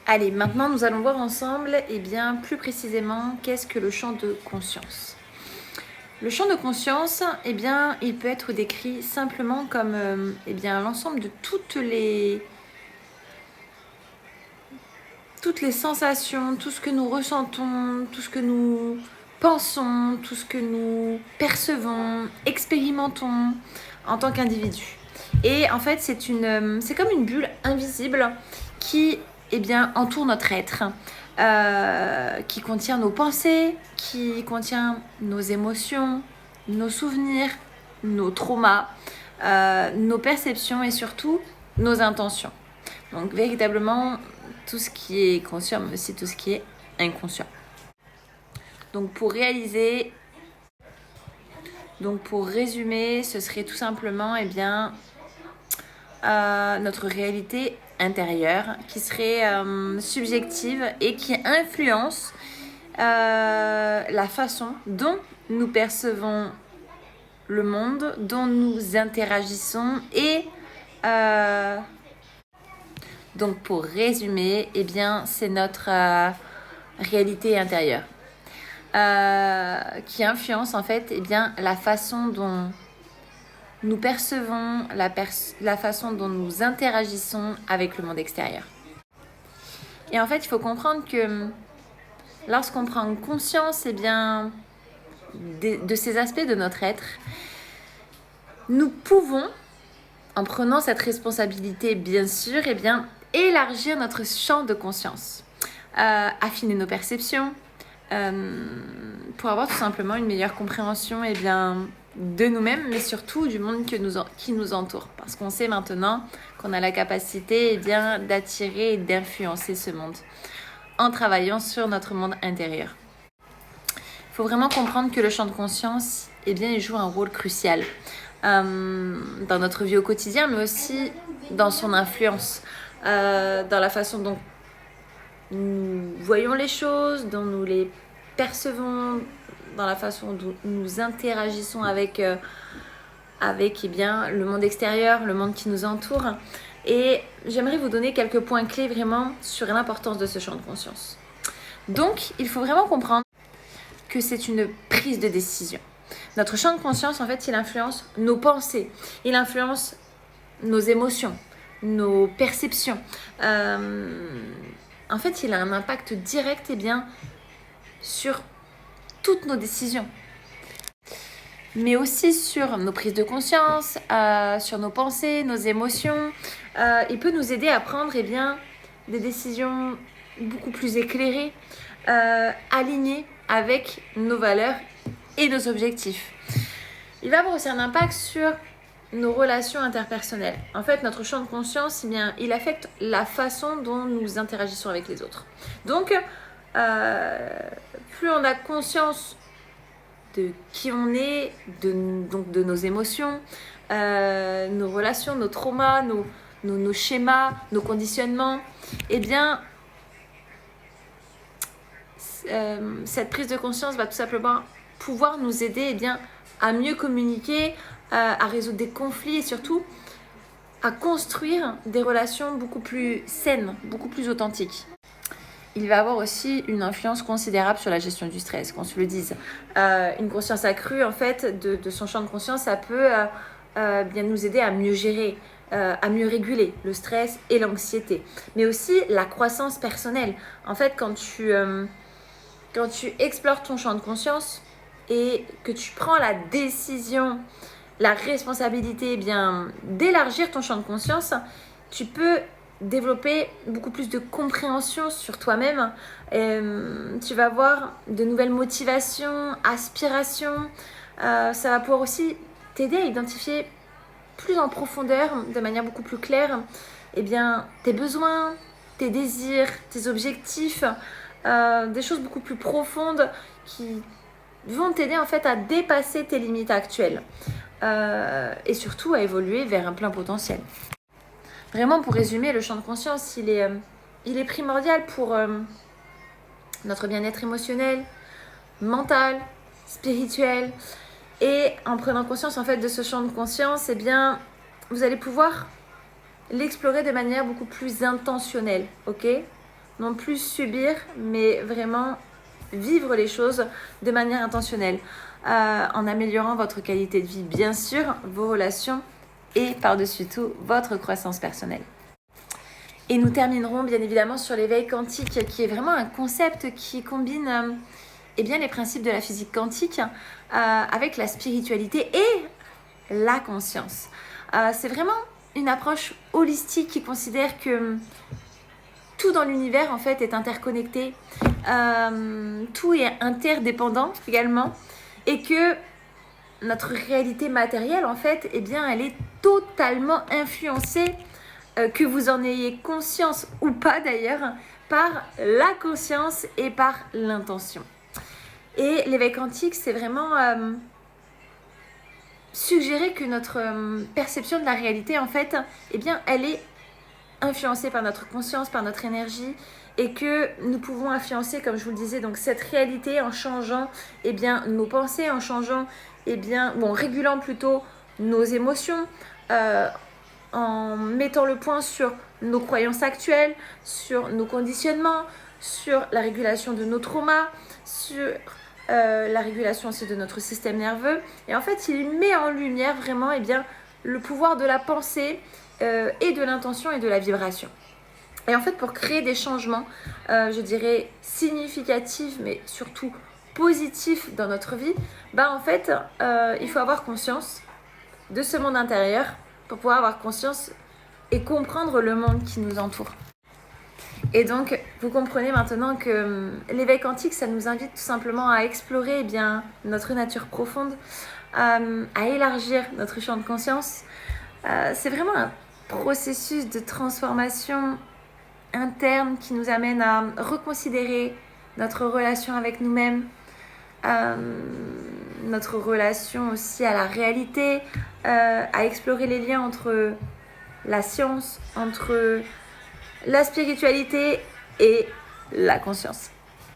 Allez, maintenant nous allons voir ensemble, plus précisément, qu'est-ce que le champ de conscience. Le champ de conscience, il peut être décrit simplement comme l'ensemble de toutes les sensations, tout ce que nous ressentons, tout ce que nous pensons, tout ce que nous percevons, expérimentons en tant qu'individu. Et en fait, c'est comme une bulle invisible qui entoure notre être, qui contient nos pensées, qui contient nos émotions, nos souvenirs, nos traumas, nos perceptions et surtout nos intentions. Donc véritablement tout ce qui est conscient, mais aussi tout ce qui est inconscient. Donc pour résumer, ce serait tout simplement notre réalité intérieure qui serait subjective et qui influence la façon dont nous percevons le monde, dont nous interagissons et donc pour résumer, c'est notre réalité intérieure qui influence en fait la façon dont nous percevons, la façon dont nous interagissons avec le monde extérieur. Et en fait, il faut comprendre que lorsqu'on prend conscience de ces aspects de notre être, nous pouvons, en prenant cette responsabilité, bien sûr, élargir notre champ de conscience, affiner nos perceptions, pour avoir tout simplement une meilleure compréhension de nous-mêmes, mais surtout du monde qui nous entoure. Parce qu'on sait maintenant qu'on a la capacité d'attirer et d'influencer ce monde en travaillant sur notre monde intérieur. Il faut vraiment comprendre que le champ de conscience, il joue un rôle crucial dans notre vie au quotidien, mais aussi dans son influence, dans la façon dont nous voyons les choses, dont nous les percevons, dans la façon dont nous interagissons avec le monde extérieur, le monde qui nous entoure. Et j'aimerais vous donner quelques points clés vraiment sur l'importance de ce champ de conscience. Donc, il faut vraiment comprendre que c'est une prise de décision. Notre champ de conscience, en fait, il influence nos pensées, il influence nos émotions, nos perceptions. En fait, il a un impact direct sur toutes nos décisions, mais aussi sur nos prises de conscience, sur nos pensées, nos émotions. Il peut nous aider à prendre des décisions beaucoup plus éclairées, alignées avec nos valeurs et nos objectifs. Il va avoir aussi un impact sur nos relations interpersonnelles. En fait, notre champ de conscience, il affecte la façon dont nous interagissons avec les autres. Donc, plus on a conscience de qui on est, de nos émotions, nos relations, nos traumas, nos schémas, nos conditionnements, cette prise de conscience va tout simplement pouvoir nous aider à mieux communiquer, à résoudre des conflits et surtout à construire des relations beaucoup plus saines, beaucoup plus authentiques. Il va avoir aussi une influence considérable sur la gestion du stress, qu'on se le dise. Une conscience accrue, en fait, de son champ de conscience, ça peut nous aider à mieux gérer, à mieux réguler le stress et l'anxiété. Mais aussi la croissance personnelle. En fait, quand tu explores ton champ de conscience et que tu prends la décision, la responsabilité d'élargir ton champ de conscience, tu peux développer beaucoup plus de compréhension sur toi-même. Tu vas avoir de nouvelles motivations, aspirations. Ça va pouvoir aussi t'aider à identifier plus en profondeur, de manière beaucoup plus claire, tes besoins, tes désirs, tes objectifs, des choses beaucoup plus profondes qui vont t'aider en fait à dépasser tes limites actuelles et surtout à évoluer vers un plein potentiel. Vraiment, pour résumer, le champ de conscience, il est primordial pour notre bien-être émotionnel, mental, spirituel. Et en prenant conscience en fait de ce champ de conscience, vous allez pouvoir l'explorer de manière beaucoup plus intentionnelle, ok ? non plus subir, mais vraiment vivre les choses de manière intentionnelle, en améliorant votre qualité de vie, bien sûr, vos relations et par-dessus tout, votre croissance personnelle. Et nous terminerons bien évidemment sur l'éveil quantique, qui est vraiment un concept qui combine les principes de la physique quantique avec la spiritualité et la conscience. C'est vraiment une approche holistique qui considère que tout dans l'univers en fait est interconnecté, tout est interdépendant également, et que notre réalité matérielle en fait, elle est totalement influencée, que vous en ayez conscience ou pas d'ailleurs, par la conscience et par l'intention. Et l'éveil quantique, c'est vraiment suggérer que notre perception de la réalité, en fait, elle est influencée par notre conscience, par notre énergie, et que nous pouvons influencer, comme je vous le disais, donc cette réalité en changeant nos pensées, en changeant, régulant plutôt nos émotions, en mettant le point sur nos croyances actuelles, sur nos conditionnements, sur la régulation de nos traumas, sur la régulation aussi de notre système nerveux. Et en fait, il met en lumière vraiment le pouvoir de la pensée et de l'intention et de la vibration. Et en fait, pour créer des changements, je dirais significatifs, mais surtout positifs dans notre vie, il faut avoir conscience de ce monde intérieur pour pouvoir avoir conscience et comprendre le monde qui nous entoure. Et donc, vous comprenez maintenant que l'éveil quantique, ça nous invite tout simplement à explorer notre nature profonde, à élargir notre champ de conscience. C'est vraiment un processus de transformation interne qui nous amène à reconsidérer notre relation avec nous-mêmes, notre relation aussi à la réalité, à explorer les liens entre la science, entre la spiritualité et la conscience.